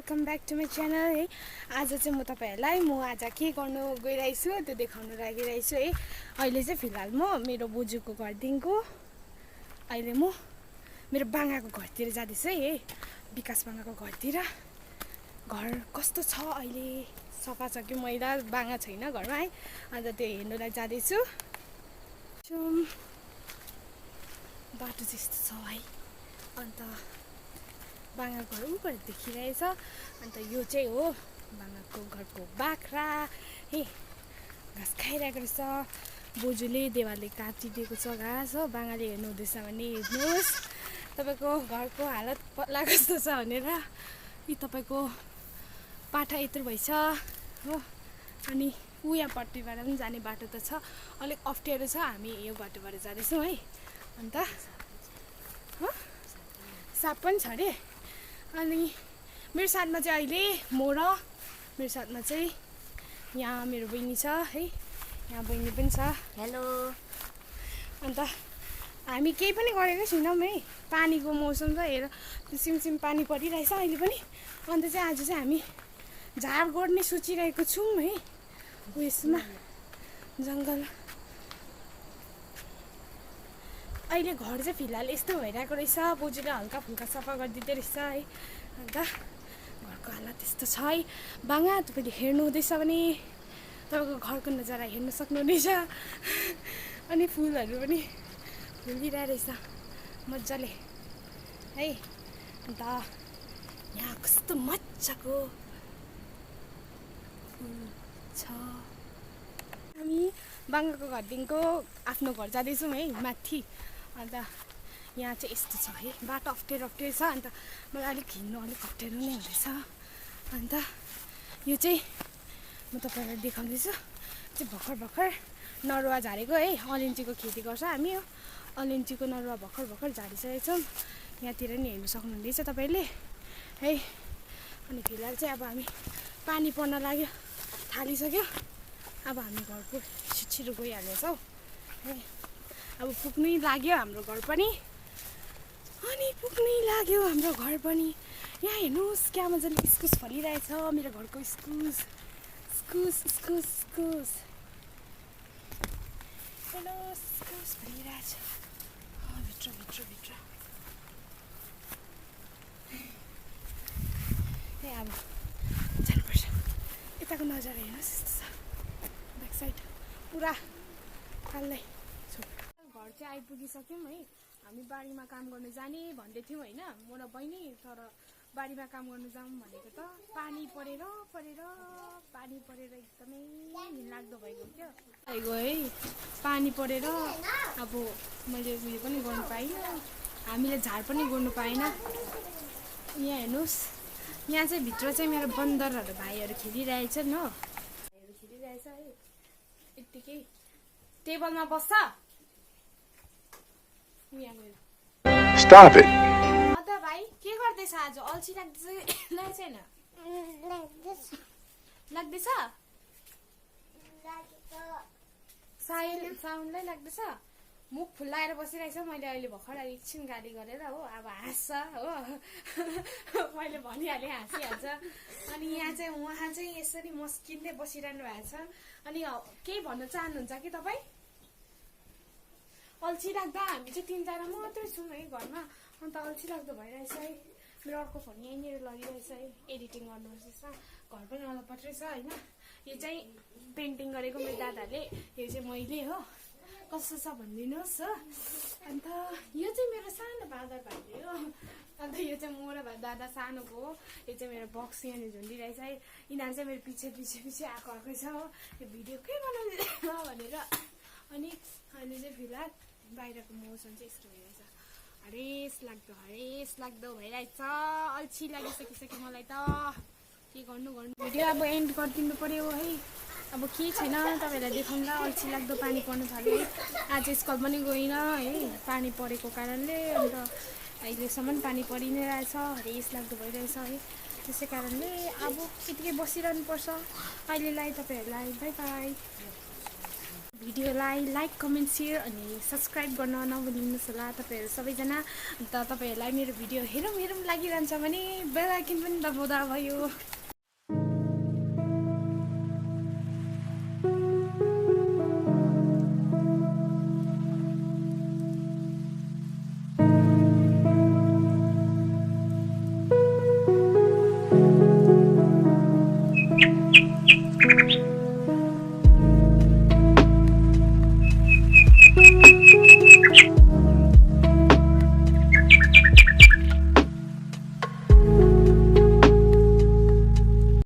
Welcome back to my channel है। आज चाहिँ म तपाईँहरूलाई आज के गर्नु गइरहेछु त्यो देखाउनु लागिरहेछु है। अहिले चाहिँ फिलहाल म मेरो बोजूको घरदेखिको अहिले म मेरो बाङ्गाको घरतिर जाँदैछु है। विकास बाङ्गाको घरतिर। घर कस्तो छ अहिले, सफा छ कि मैला, बाङ्गा छैन घरमा है। अन्त त्यो हेर्नुलाई जाँदैछु। बाटो चाहिँ यस्तो छ है। अन्त बाङ्गाको घर उपर देखिरहेछ। अन्त यो चाहिँ हो बाङ्गाको घरको बाख्रा है। घाँस खाइरहेको रहेछ। बोजूले देवालले काटिदिएको छ घाँस हो। बाङ्गाले हेर्नु हुँदैछ भने हेर्नुहोस् तपाईँको घरको हालत पत्ला कस्तो छ भनेर। यी तपाईँको पाठा यत्रो भएछ हो। अनि उयापट्टिबाट पनि जाने बाटो त छ, अलिक अप्ठ्यारो छ। हामी यो बाटोबाट जाँदैछौँ है। अन्त साप पनि छ अरे। अनि मेरो साथमा चाहिँ अहिले म र मेरो साथमा चाहिँ यहाँ मेरो बहिनी छ है। यहाँ बहिनी पनि छ। हेलो। अन्त हामी केही पनि गरेकै छैनौँ है। पानीको मौसम छ, हेर सिमसिम पानी परिरहेछ अहिले पनि। अन्त चाहिँ आज चाहिँ हामी झार गोड्ने सोचिरहेको छौँ है। उयसमा जङ्गल अहिले घर चाहिँ फिलहाल यस्तो भइरहेको रहेछ। बोजूले हल्का फुल्का सफा गरिदिँदै रहेछ है। अन्त घरको हालत यस्तो छ है। बाङ्गा तपाईँले हेर्नु हुँदैछ भने तपाईँको घरको नजारा हेर्न सक्नुहुनेछ। अनि फुलहरू पनि फुलिरहेको रहेछ मजाले है। अन्त यहाँ कस्तो मजाको फुल छ। हामी बाङ्गाको घरदेखिको आफ्नो घर जाँदैछौँ है माथि। अन्त यहाँ चाहिँ यस्तो छ है, बाटो अप्ठ्यारो छ। अन्त मलाई अलिक हिँड्नु अलिक अप्ठ्यारो नै हुँदैछ। अन्त यो चाहिँ म तपाईँलाई देखाउँदैछु चाहिँ भर्खर नरुवा झारेको है। अलैँचीको खेती गर्छ हामी। हो अलैँचीको नरुवा भर्खर झारिसकेको छौँ। यहाँतिर नि हेर्नु सक्नुहुँदैछ तपाईँले है। अनि फिलहाल चाहिँ अब हामी पानी पर्न लाग्यो, थालिसक्यो। अब हामी घरको छिटो गइहाल्नेछौँ है। अब पुग्नै लाग्यो हाम्रो घर पनि। अनि पुग्नै लाग्यो हाम्रो घर पनि। यहाँ हेर्नुहोस् क्या मजाले इस्कुस फलिरहेछ। मेरो घरको इस्कुस हेलो इस्कुस फलिरहेछ भित्र है। अब जानुपर्छ। यताको नजारा हेर्नुहोस् यस्तो छ। ब्याक साइड पुरा कालै घर चाहिँ आइपुगिसक्यौँ है। हामी बारीमा काम गर्नु जाने भन्दै थियौँ होइन, म र बहिनी। तर बारीमा काम गर्नु जाऊँ भनेको त पानी परेर एकदमै घिनलाग्दो भइगयो क्या है। पानी परेर अब मैले उयो पनि गर्नु पाइनँ, हामीले झार पनि गर्नु पाएन। यहाँ हेर्नुहोस्, यहाँ चाहिँ भित्र चाहिँ मेरो बन्दरहरू भाइहरू खेलिरहेछन् हो। भाइहरू खेलिरहेछ है। यत्तिकै टेबलमा बस्छ। Stop it. अन्त भाइ के गर्दैछ आज? अल्छी लाग्दैछ छैन? लाग्दैछ साउन्डलाई लाग्दैछ। मुख फुल्लाएर बसिरहेछ। मैले अहिले भर्खर एकछिन गाली गरेर हो, अब हाँस्छ हो। मैले भनिहालेँ हाँसिहाल्छ। अनि यहाँ चाहिँ उहाँ चाहिँ यसरी मस्किँदै बसिरहनु भएको छ। अनि केही भन्न चाहनुहुन्छ कि तपाईँ? अल्छी लाग्दा हामी चाहिँ 3-4 मात्रै छौँ है घरमा। अन्त अल्छी लाग्दो भइरहेछ है। मेरो अर्को फोन यहीँनिर लगिरहेछ है। एडिटिङ गर्नुपर्छ। घर पनि अलपट रहेछ होइन। यो चाहिँ पेन्टिङ गरेको मेरो दादाले, यो चाहिँ मैले हो। कस्तो छ भनिदिनुहोस् हो। अन्त यो चाहिँ मेरो सानो बादर भाइले हो। अन्त यो चाहिँ म र दादा सानोको हो। यो चाहिँ मेरो बक्स यहाँनिर झुन्डिरहेछ है। यिनीहरू चाहिँ मेरो पछि आएकै छ हो। यो भिडियो के बनाउँदैन भनेर। अनि अहिले चाहिँ फिलहाल बाहिरको मौसम चाहिँ यस्तो भइरहेछ। हरेस लाग्दो भइरहेछ। अल्छी लागिसकिसक्यो मलाई त। के गर्नु भिडियो अब एन्ड गरिदिनु पर्यो है। अब केही छैन, तपाईँहरूलाई देखाउँदा अल्छी लाग्दो पानी पर्नु थाल्यो है। आज स्कुल पनि गइनँ है पानी परेको कारणले। अन्त अहिलेसम्म पानी परि नै रहेछ। हरेस लाग्दो भइरहेछ है। त्यसै कारणले अब यतिकै बसिरहनु पर्छ। अहिलेलाई तपाईँहरूलाई बाई बाई। भिडियोलाई लाइक कमेन्ट सेयर अनि सब्सक्राइब गर्न नभुल्नुहोस् होला तपाईँहरू सबैजना। अन्त तपाईँहरूलाई मेरो भिडियो हेरौँ लागिरहन्छ भने बेल आइकन पनि दबाउँदा भयो।